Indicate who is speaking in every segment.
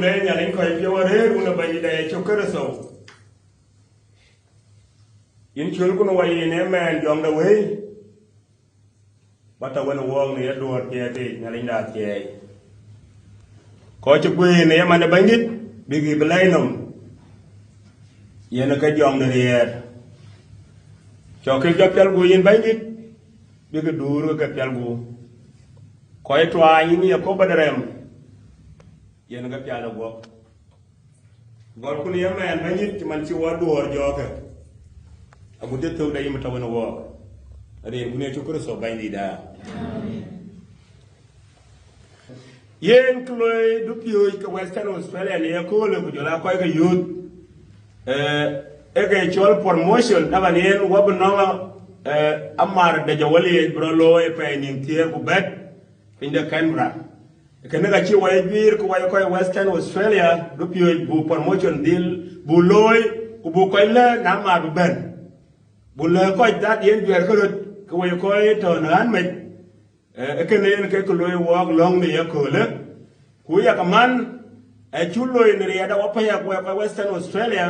Speaker 1: le nya len ko yo re una ba ide chokere so in chul kuno wa ne men jong da we bata wen wong ne do ke te nya len da ke ko chu kwe ne ma ne bangit bigi blainom yena ka jong ne yer choke ka pel gu yin bangit bigi dur ka pel gu ko e twa yin ya ko badarem yena ka pel go gol kun yemen bangit man ci wa dor joke abu de to da yimta wona wo ade bu ne ci ko so bandi da yen kloy du pio ko Western Australia ne ko le ko jola ko ga youth e ga chol promotion da ban yen wob no amar da jawali bro lo e pe nim tier ku bet pinde Canberra ke ne ga ci way bir ko way ko Western Australia du pio bu promotion deal bu loy ku bu ko le na ma bu ben bu le ko da yen ber ko way ko to nan me ke ne ke ko loy walk long ne ya ko le ku ya kaman e chulo ne riada wa pa ya ko Western Australia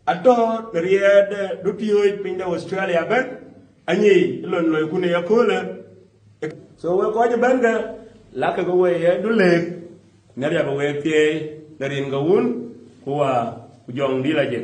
Speaker 1: ato ne riada du pio pinda Australia ben anyi lon loy ku ne ya ko le so we ko je ben ga la ka go we du le ne ya ba we tie ne rin ga wun ku wa ku jong di la je